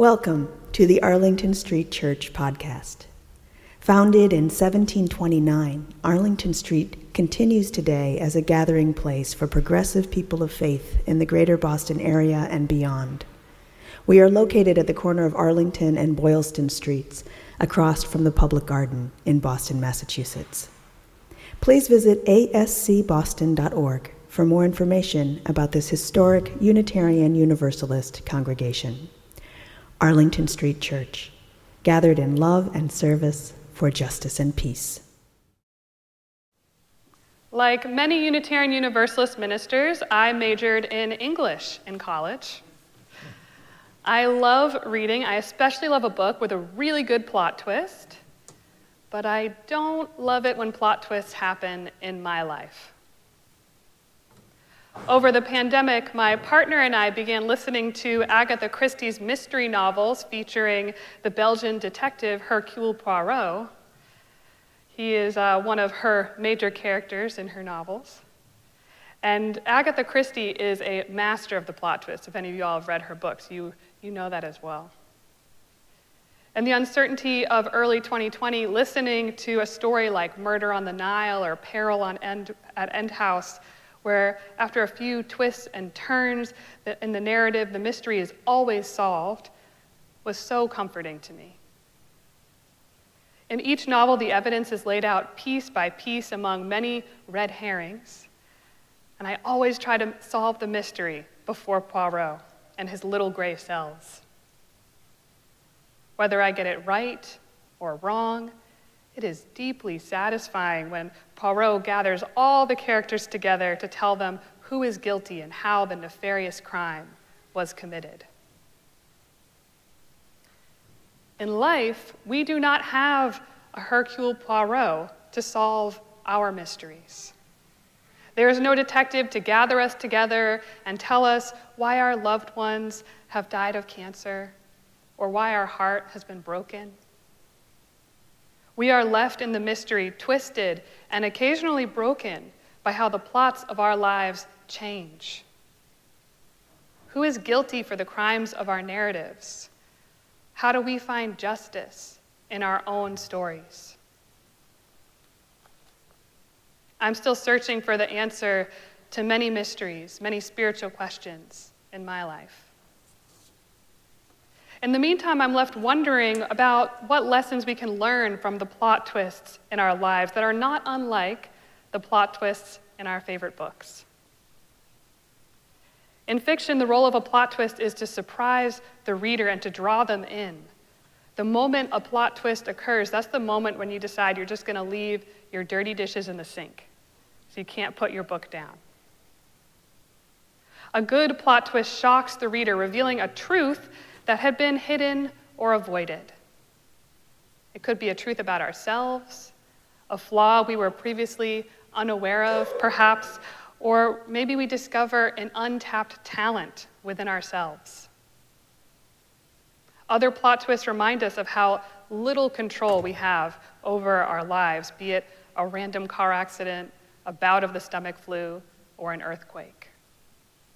Welcome to the Arlington Street Church podcast. Founded in 1729, Arlington Street continues today as a gathering place for progressive people of faith in the greater Boston area and beyond. We are located at the corner of Arlington and Boylston Streets, across from the Public Garden in Boston, Massachusetts. Please visit ascboston.org for more information about this historic Unitarian Universalist congregation. Arlington Street Church, gathered in love and service for justice and peace. Like many Unitarian Universalist ministers, I majored in English in college. I love reading. I especially love a book with a really good plot twist, but I don't love it when plot twists happen in my life. Over the pandemic, my partner and I began listening to Agatha Christie's mystery novels featuring the Belgian detective Hercule Poirot. He is one of her major characters in her novels. And Agatha Christie is a master of the plot twist. If any of you all have read her books, you know that as well. And the uncertainty of early 2020, listening to a story like Murder on the Nile or Peril at End House, where after a few twists and turns in the narrative, the mystery is always solved, was so comforting to me. In each novel, the evidence is laid out piece by piece among many red herrings, and I always try to solve the mystery before Poirot and his little gray cells. Whether I get it right or wrong, it is deeply satisfying when Poirot gathers all the characters together to tell them who is guilty and how the nefarious crime was committed. In life, we do not have a Hercule Poirot to solve our mysteries. There is no detective to gather us together and tell us why our loved ones have died of cancer or why our heart has been broken. We are left in the mystery, twisted and occasionally broken by how the plots of our lives change. Who is guilty for the crimes of our narratives? How do we find justice in our own stories? I'm still searching for the answer to many mysteries, many spiritual questions in my life. In the meantime, I'm left wondering about what lessons we can learn from the plot twists in our lives that are not unlike the plot twists in our favorite books. In fiction, the role of a plot twist is to surprise the reader and to draw them in. The moment a plot twist occurs, that's the moment when you decide you're just going to leave your dirty dishes in the sink, so you can't put your book down. A good plot twist shocks the reader, revealing a truth that had been hidden or avoided. It could be a truth about ourselves, a flaw we were previously unaware of, perhaps, or maybe we discover an untapped talent within ourselves. Other plot twists remind us of how little control we have over our lives, be it a random car accident, a bout of the stomach flu, or an earthquake.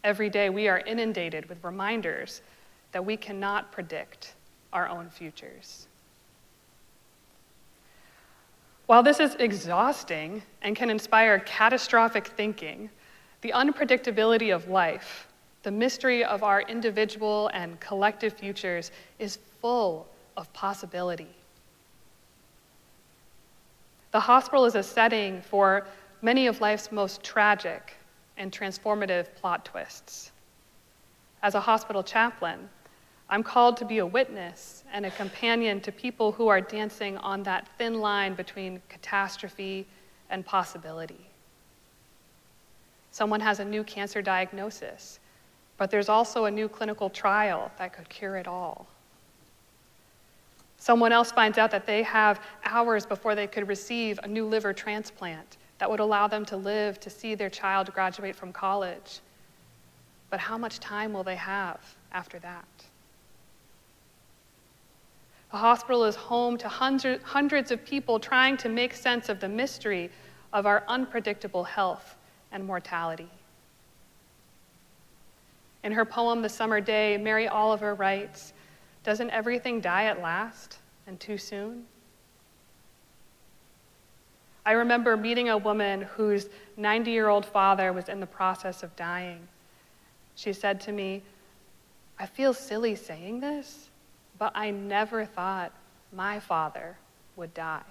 Every day we are inundated with reminders that we cannot predict our own futures. While this is exhausting and can inspire catastrophic thinking, the unpredictability of life, the mystery of our individual and collective futures is full of possibility. The hospital is a setting for many of life's most tragic and transformative plot twists. As a hospital chaplain, I'm called to be a witness and a companion to people who are dancing on that thin line between catastrophe and possibility. Someone has a new cancer diagnosis, but there's also a new clinical trial that could cure it all. Someone else finds out that they have hours before they could receive a new liver transplant that would allow them to live to see their child graduate from college. But how much time will they have after that? The hospital is home to hundreds of people trying to make sense of the mystery of our unpredictable health and mortality. In her poem, The Summer Day, Mary Oliver writes, Doesn't everything die at last and too soon? I remember meeting a woman whose 90-year-old father was in the process of dying. She said to me, "I feel silly saying this, but I never thought my father would die."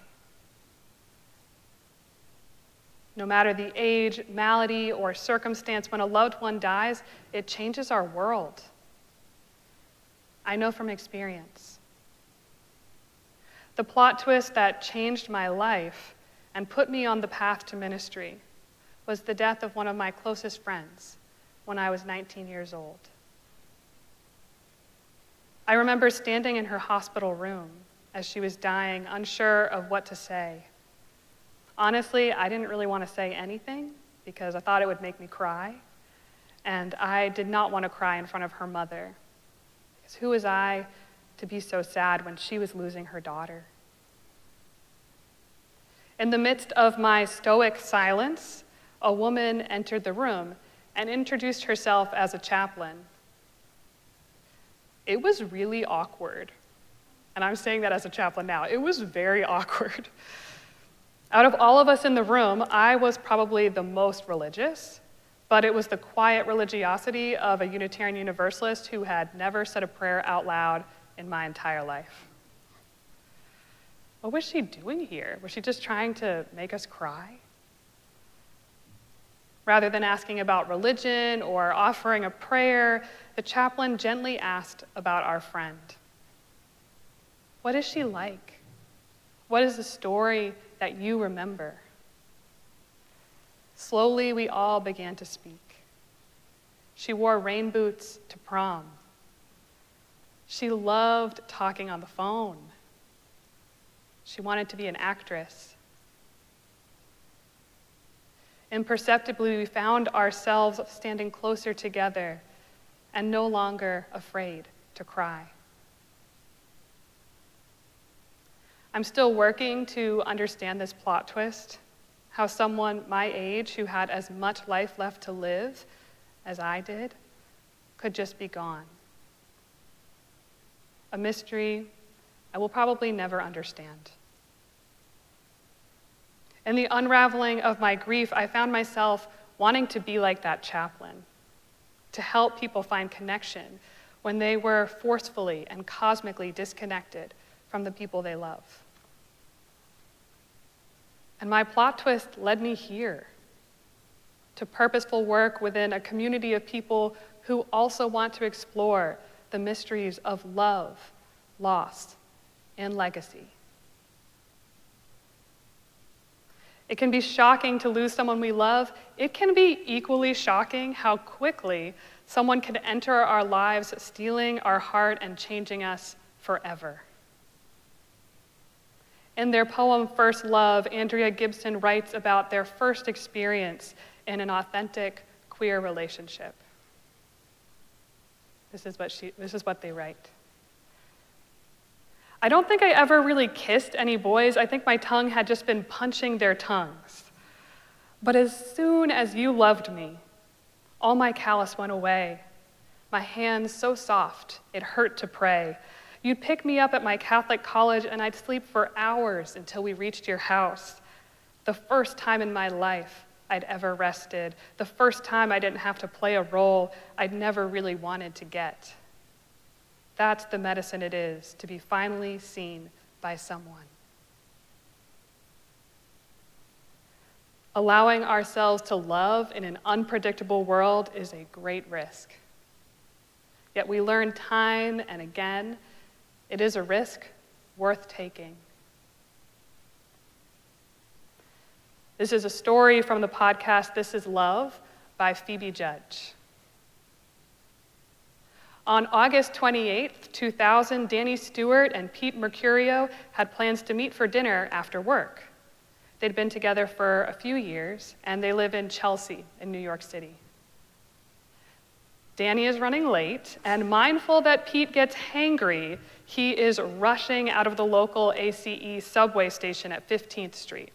No matter the age, malady, or circumstance, when a loved one dies, it changes our world. I know from experience. The plot twist that changed my life and put me on the path to ministry was the death of one of my closest friends when I was 19 years old. I remember standing in her hospital room as she was dying, unsure of what to say. Honestly, I didn't really want to say anything because I thought it would make me cry, and I did not want to cry in front of her mother, because who was I to be so sad when she was losing her daughter? In the midst of my stoic silence, a woman entered the room and introduced herself as a chaplain. It was really awkward, and I'm saying that as a chaplain now. It was very awkward. Out of all of us in the room, I was probably the most religious, but it was the quiet religiosity of a Unitarian Universalist who had never said a prayer out loud in my entire life. What was she doing here? Was she just trying to make us cry? Rather than asking about religion or offering a prayer, the chaplain gently asked about our friend. What is she like? What is the story that you remember? Slowly, we all began to speak. She wore rain boots to prom. She loved talking on the phone. She wanted to be an actress. Imperceptibly, we found ourselves standing closer together and no longer afraid to cry. I'm still working to understand this plot twist, how someone my age who had as much life left to live as I did could just be gone. A mystery I will probably never understand. In the unraveling of my grief, I found myself wanting to be like that chaplain, to help people find connection when they were forcefully and cosmically disconnected from the people they love. And my plot twist led me here, to purposeful work within a community of people who also want to explore the mysteries of love, loss, and legacy. It can be shocking to lose someone we love. It can be equally shocking how quickly someone can enter our lives, stealing our heart and changing us forever. In their poem, First Love, Andrea Gibson writes about their first experience in an authentic queer relationship. This is what they write. I don't think I ever really kissed any boys. I think my tongue had just been punching their tongues. But as soon as you loved me, all my callous went away. My hands so soft, it hurt to pray. You'd pick me up at my Catholic college and I'd sleep for hours until we reached your house. The first time in my life I'd ever rested. The first time I didn't have to play a role I'd never really wanted to get. That's the medicine it is to be finally seen by someone. Allowing ourselves to love in an unpredictable world is a great risk. Yet we learn time and again, it is a risk worth taking. This is a story from the podcast This Is Love by Phoebe Judge. On August 28, 2000, Danny Stewart and Pete Mercurio had plans to meet for dinner after work. They'd been together for a few years, and they live in Chelsea in New York City. Danny is running late, and mindful that Pete gets hangry, he is rushing out of the local ACE subway station at 15th Street.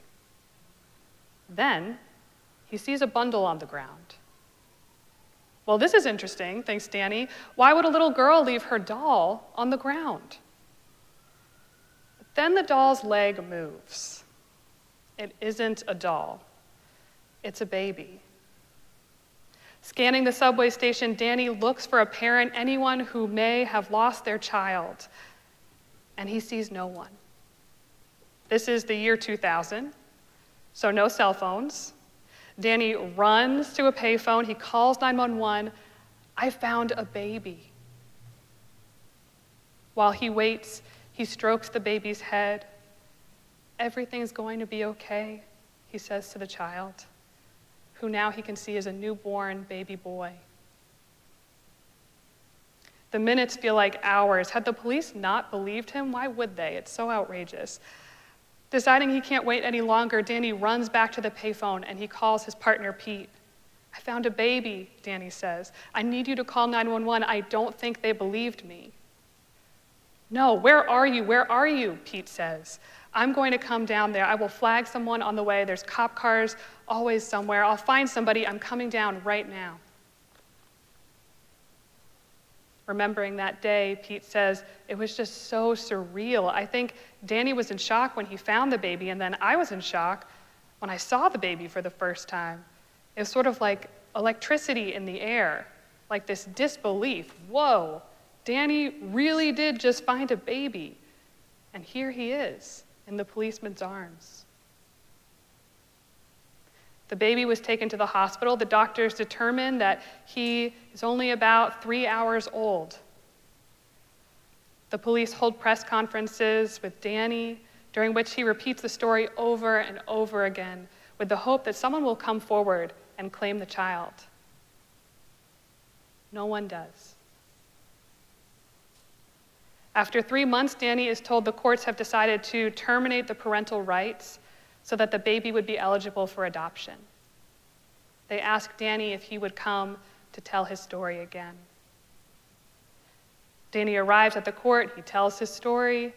Then, he sees a bundle on the ground. Well, this is interesting, thinks Danny. Why would a little girl leave her doll on the ground? But then the doll's leg moves. It isn't a doll. It's a baby. Scanning the subway station, Danny looks for a parent, anyone who may have lost their child, and he sees no one. This is the year 2000, so no cell phones. Danny runs to a payphone. He calls 911. I found a baby. While he waits, he strokes the baby's head. Everything's going to be okay, he says to the child, who now he can see is a newborn baby boy. The minutes feel like hours. Had the police not believed him? Why would they? It's so outrageous. Deciding he can't wait any longer, Danny runs back to the payphone and he calls his partner, Pete. I found a baby, Danny says. I need you to call 911. I don't think they believed me. No, where are you? Where are you? Pete says. I'm going to come down there. I will flag someone on the way. There's cop cars always somewhere. I'll find somebody. I'm coming down right now. Remembering that day, Pete says, it was just so surreal. I think Danny was in shock when he found the baby, and then I was in shock when I saw the baby for the first time. It was sort of like electricity in the air, like this disbelief. Whoa, Danny really did just find a baby. And here he is in the policeman's arms. The baby was taken to the hospital. The doctors determined that he is only about 3 hours old. The police hold press conferences with Danny, during which he repeats the story over and over again, with the hope that someone will come forward and claim the child. No one does. After 3 months, Danny is told the courts have decided to terminate the parental rights so that the baby would be eligible for adoption. They asked Danny if he would come to tell his story again. Danny arrives at the court, he tells his story,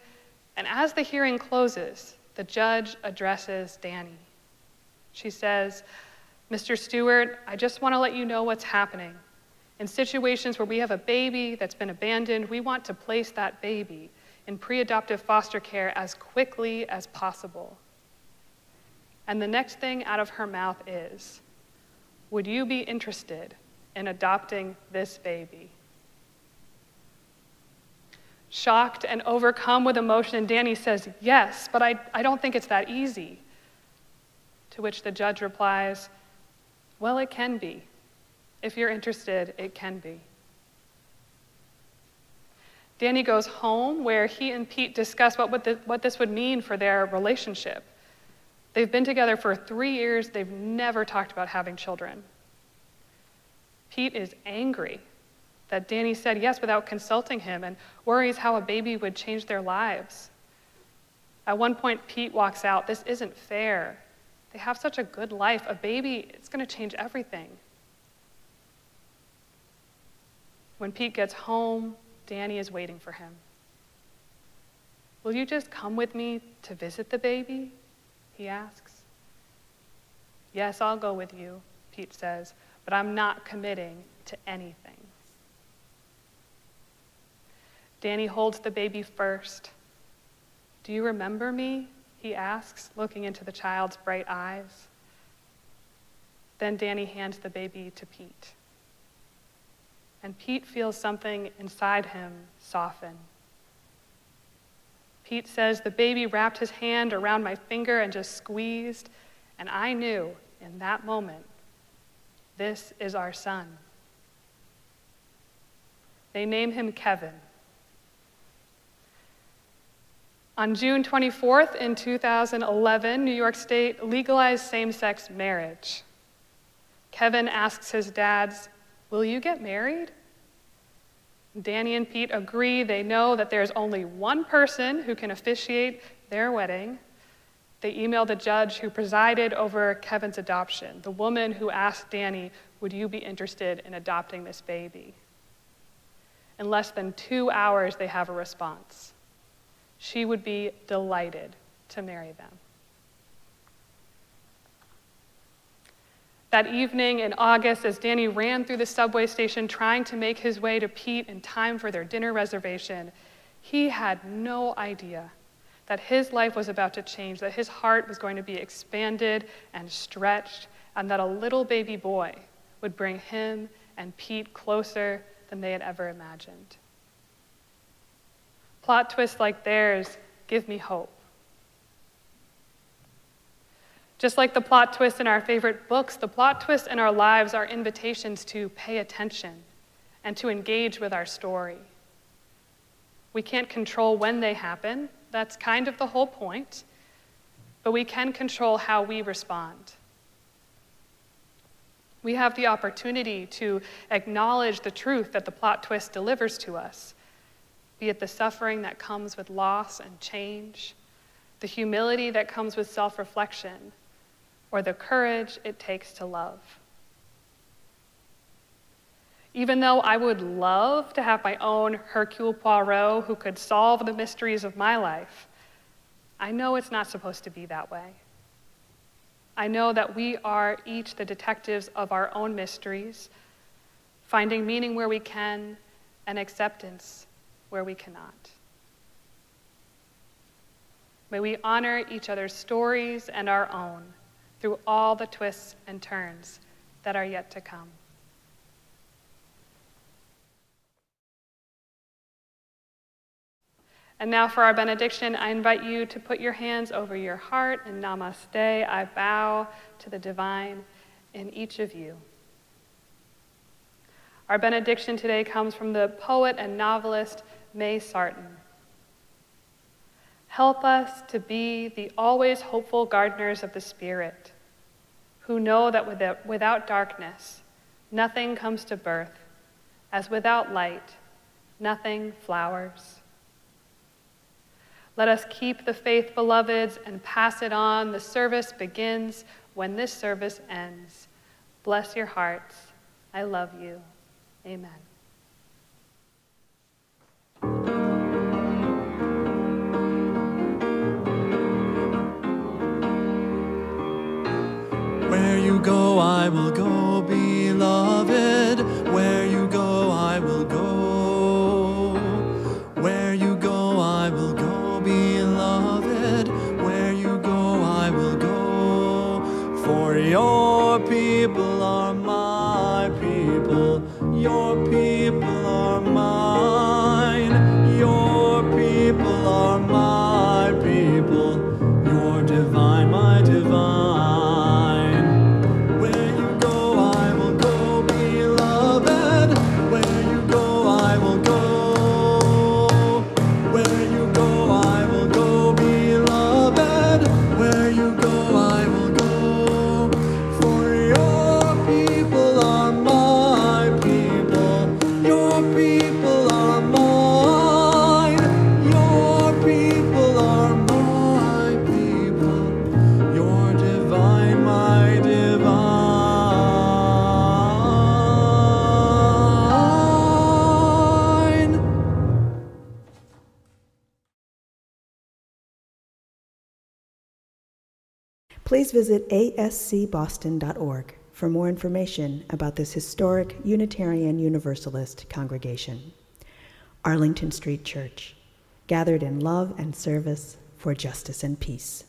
and as the hearing closes, the judge addresses Danny. She says, Mr. Stewart, I just want to let you know what's happening. In situations where we have a baby that's been abandoned, we want to place that baby in pre-adoptive foster care as quickly as possible. And the next thing out of her mouth is, would you be interested in adopting this baby? Shocked and overcome with emotion, Danny says, yes, but I don't think it's that easy. To which the judge replies, well, it can be. If you're interested, it can be. Danny goes home where he and Pete discuss what this would mean for their relationship. They've been together for 3 years. They've never talked about having children. Pete is angry that Danny said yes without consulting him and worries how a baby would change their lives. At one point, Pete walks out. This isn't fair. They have such a good life. A baby, it's going to change everything. When Pete gets home, Danny is waiting for him. Will you just come with me to visit the baby? He asks. Yes, I'll go with you, Pete says, but I'm not committing to anything. Danny holds the baby first. Do you remember me? He asks, looking into the child's bright eyes. Then Danny hands the baby to Pete. And Pete feels something inside him soften. Pete says, the baby wrapped his hand around my finger and just squeezed, and I knew in that moment, this is our son. They name him Kevin. On June 24th in 2011, New York State legalized same-sex marriage. Kevin asks his dads, will you get married? Danny and Pete agree. They know that there's only one person who can officiate their wedding. They email the judge who presided over Kevin's adoption, the woman who asked Danny, would you be interested in adopting this baby? In less than 2 hours, they have a response. She would be delighted to marry them. That evening in August, as Danny ran through the subway station trying to make his way to Pete in time for their dinner reservation, he had no idea that his life was about to change, that his heart was going to be expanded and stretched, and that a little baby boy would bring him and Pete closer than they had ever imagined. Plot twists like theirs give me hope. Just like the plot twists in our favorite books, the plot twists in our lives are invitations to pay attention and to engage with our story. We can't control when they happen. That's kind of the whole point. But we can control how we respond. We have the opportunity to acknowledge the truth that the plot twist delivers to us, be it the suffering that comes with loss and change, the humility that comes with self-reflection, or the courage it takes to love. Even though I would love to have my own Hercule Poirot who could solve the mysteries of my life, I know it's not supposed to be that way. I know that we are each the detectives of our own mysteries, finding meaning where we can and acceptance where we cannot. May we honor each other's stories and our own through all the twists and turns that are yet to come. And now for our benediction, I invite you to put your hands over your heart and namaste. I bow to the divine in each of you. Our benediction today comes from the poet and novelist May Sarton. Help us to be the always hopeful gardeners of the Spirit, who know that without darkness, nothing comes to birth, as without light, nothing flowers. Let us keep the faith, beloveds, and pass it on. The service begins when this service ends. Bless your hearts. I love you. Amen. Where you go, I will go, beloved. Where you go, I will go. Where you go, I will go, beloved. Where you go, I will go. For your people are my people. Your people are mine. Your people are my people. You're divine, my divine. Please visit ascboston.org for more information about this historic Unitarian Universalist congregation. Arlington Street Church, gathered in love and service for justice and peace.